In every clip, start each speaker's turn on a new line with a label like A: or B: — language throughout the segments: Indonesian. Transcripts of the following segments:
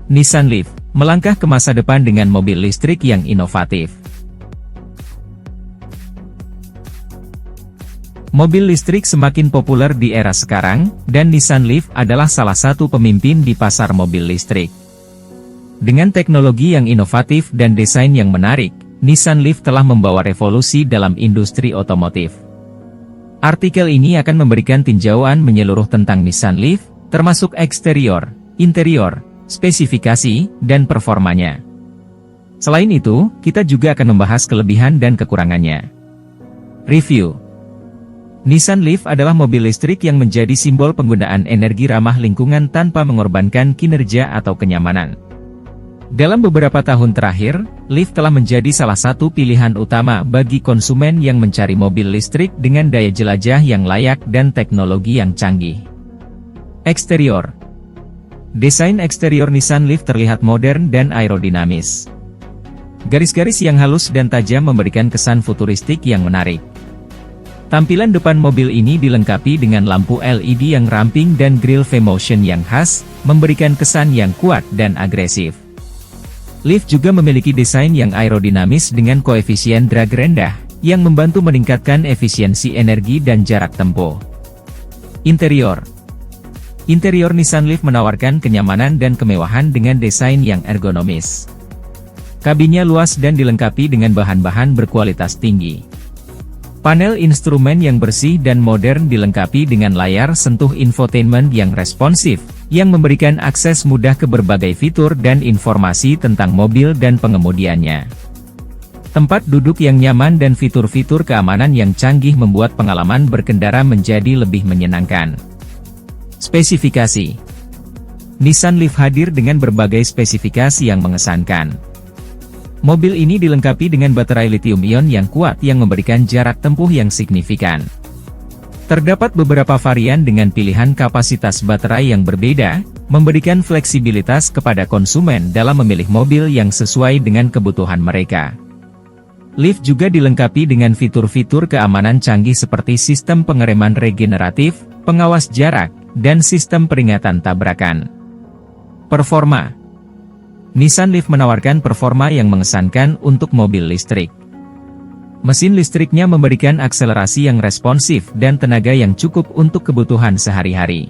A: Nissan Leaf, melangkah ke masa depan dengan mobil listrik yang inovatif. Mobil listrik semakin populer di era sekarang, dan Nissan Leaf adalah salah satu pemimpin di pasar mobil listrik. Dengan teknologi yang inovatif dan desain yang menarik, Nissan Leaf telah membawa revolusi dalam industri otomotif. Artikel ini akan memberikan tinjauan menyeluruh tentang Nissan Leaf, termasuk eksterior, interior, spesifikasi, dan performanya. Selain itu, kita juga akan membahas kelebihan dan kekurangannya. Review. Nissan Leaf adalah mobil listrik yang menjadi simbol penggunaan energi ramah lingkungan tanpa mengorbankan kinerja atau kenyamanan. Dalam beberapa tahun terakhir, Leaf telah menjadi salah satu pilihan utama bagi konsumen yang mencari mobil listrik dengan daya jelajah yang layak dan teknologi yang canggih. Eksterior. Desain eksterior Nissan Leaf terlihat modern dan aerodinamis. Garis-garis yang halus dan tajam memberikan kesan futuristik yang menarik. Tampilan depan mobil ini dilengkapi dengan lampu LED yang ramping dan grille V-Motion yang khas, memberikan kesan yang kuat dan agresif. Leaf juga memiliki desain yang aerodinamis dengan koefisien drag rendah, yang membantu meningkatkan efisiensi energi dan jarak tempuh. Interior. Interior Nissan Leaf menawarkan kenyamanan dan kemewahan dengan desain yang ergonomis. Kabinnya luas dan dilengkapi dengan bahan-bahan berkualitas tinggi. Panel instrumen yang bersih dan modern dilengkapi dengan layar sentuh infotainment yang responsif, yang memberikan akses mudah ke berbagai fitur dan informasi tentang mobil dan pengemudiannya. Tempat duduk yang nyaman dan fitur-fitur keamanan yang canggih membuat pengalaman berkendara menjadi lebih menyenangkan. Spesifikasi. Nissan Leaf hadir dengan berbagai spesifikasi yang mengesankan. Mobil ini dilengkapi dengan baterai lithium-ion yang kuat yang memberikan jarak tempuh yang signifikan. Terdapat beberapa varian dengan pilihan kapasitas baterai yang berbeda, memberikan fleksibilitas kepada konsumen dalam memilih mobil yang sesuai dengan kebutuhan mereka. Leaf juga dilengkapi dengan fitur-fitur keamanan canggih seperti sistem pengereman regeneratif, pengawas jarak, dan sistem peringatan tabrakan. Performa. Nissan Leaf menawarkan performa yang mengesankan untuk mobil listrik. Mesin listriknya memberikan akselerasi yang responsif dan tenaga yang cukup untuk kebutuhan sehari-hari.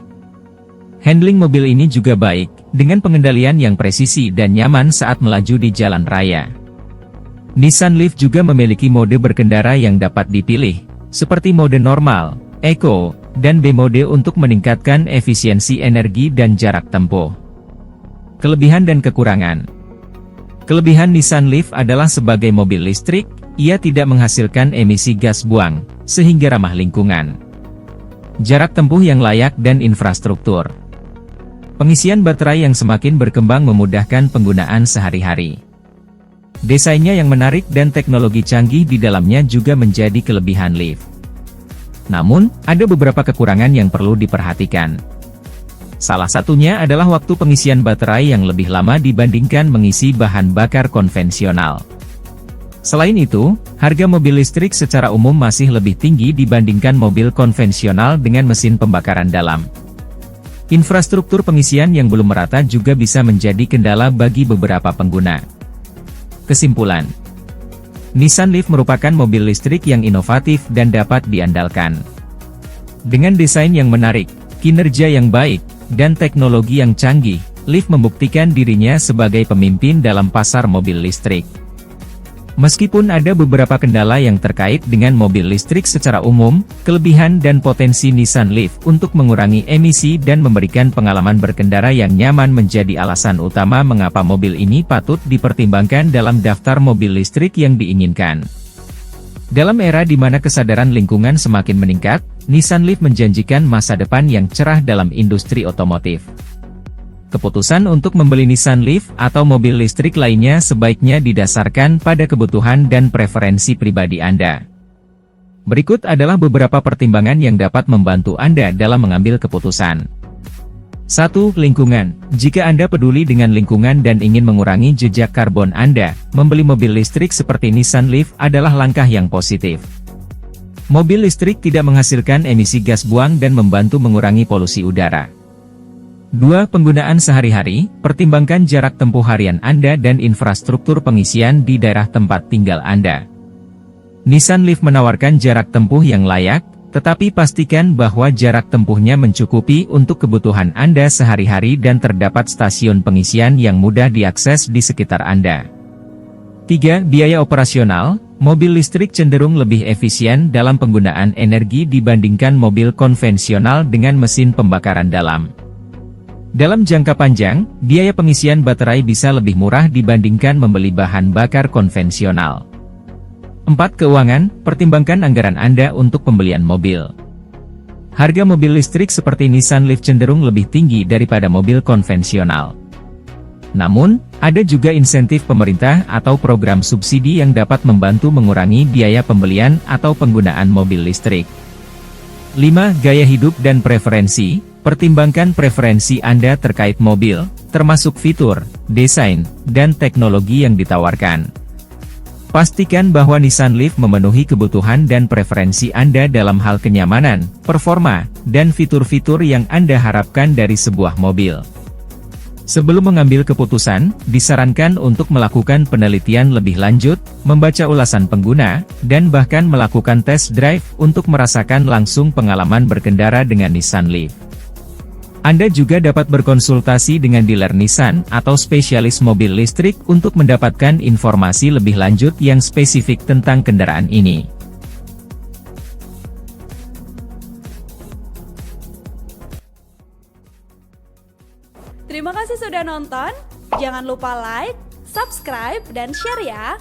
A: Handling mobil ini juga baik, dengan pengendalian yang presisi dan nyaman saat melaju di jalan raya. Nissan Leaf juga memiliki mode berkendara yang dapat dipilih, seperti mode normal, eco, dan B mode untuk meningkatkan efisiensi energi dan jarak tempuh. Kelebihan dan kekurangan. Kelebihan Nissan Leaf adalah sebagai mobil listrik, ia tidak menghasilkan emisi gas buang, sehingga ramah lingkungan. Jarak tempuh yang layak dan infrastruktur. Pengisian baterai yang semakin berkembang memudahkan penggunaan sehari-hari. Desainnya yang menarik dan teknologi canggih di dalamnya juga menjadi kelebihan Leaf. Namun, ada beberapa kekurangan yang perlu diperhatikan. Salah satunya adalah waktu pengisian baterai yang lebih lama dibandingkan mengisi bahan bakar konvensional. Selain itu, harga mobil listrik secara umum masih lebih tinggi dibandingkan mobil konvensional dengan mesin pembakaran dalam. Infrastruktur pengisian yang belum merata juga bisa menjadi kendala bagi beberapa pengguna. Kesimpulan. Nissan Leaf merupakan mobil listrik yang inovatif dan dapat diandalkan. Dengan desain yang menarik, kinerja yang baik, dan teknologi yang canggih, Leaf membuktikan dirinya sebagai pemimpin dalam pasar mobil listrik. Meskipun ada beberapa kendala yang terkait dengan mobil listrik secara umum, kelebihan dan potensi Nissan Leaf untuk mengurangi emisi dan memberikan pengalaman berkendara yang nyaman menjadi alasan utama mengapa mobil ini patut dipertimbangkan dalam daftar mobil listrik yang diinginkan. Dalam era di mana kesadaran lingkungan semakin meningkat, Nissan Leaf menjanjikan masa depan yang cerah dalam industri otomotif. Keputusan untuk membeli Nissan Leaf atau mobil listrik lainnya sebaiknya didasarkan pada kebutuhan dan preferensi pribadi Anda. Berikut adalah beberapa pertimbangan yang dapat membantu Anda dalam mengambil keputusan. 1. Lingkungan. Jika Anda peduli dengan lingkungan dan ingin mengurangi jejak karbon Anda, membeli mobil listrik seperti Nissan Leaf adalah langkah yang positif. Mobil listrik tidak menghasilkan emisi gas buang dan membantu mengurangi polusi udara. 2. Penggunaan sehari-hari, pertimbangkan jarak tempuh harian Anda dan infrastruktur pengisian di daerah tempat tinggal Anda. Nissan Leaf menawarkan jarak tempuh yang layak, tetapi pastikan bahwa jarak tempuhnya mencukupi untuk kebutuhan Anda sehari-hari dan terdapat stasiun pengisian yang mudah diakses di sekitar Anda. 3. Biaya operasional, mobil listrik cenderung lebih efisien dalam penggunaan energi dibandingkan mobil konvensional dengan mesin pembakaran dalam. Dalam jangka panjang, biaya pengisian baterai bisa lebih murah dibandingkan membeli bahan bakar konvensional. 4. Keuangan, pertimbangkan anggaran Anda untuk pembelian mobil. Harga mobil listrik seperti Nissan Leaf cenderung lebih tinggi daripada mobil konvensional. Namun, ada juga insentif pemerintah atau program subsidi yang dapat membantu mengurangi biaya pembelian atau penggunaan mobil listrik. 5. Gaya hidup dan preferensi, pertimbangkan preferensi Anda terkait mobil, termasuk fitur, desain, dan teknologi yang ditawarkan. Pastikan bahwa Nissan Leaf memenuhi kebutuhan dan preferensi Anda dalam hal kenyamanan, performa, dan fitur-fitur yang Anda harapkan dari sebuah mobil. Sebelum mengambil keputusan, disarankan untuk melakukan penelitian lebih lanjut, membaca ulasan pengguna, dan bahkan melakukan test drive untuk merasakan langsung pengalaman berkendara dengan Nissan Leaf. Anda juga dapat berkonsultasi dengan dealer Nissan atau spesialis mobil listrik untuk mendapatkan informasi lebih lanjut yang spesifik tentang kendaraan ini.
B: Terima kasih sudah nonton, jangan lupa like, subscribe, dan share ya!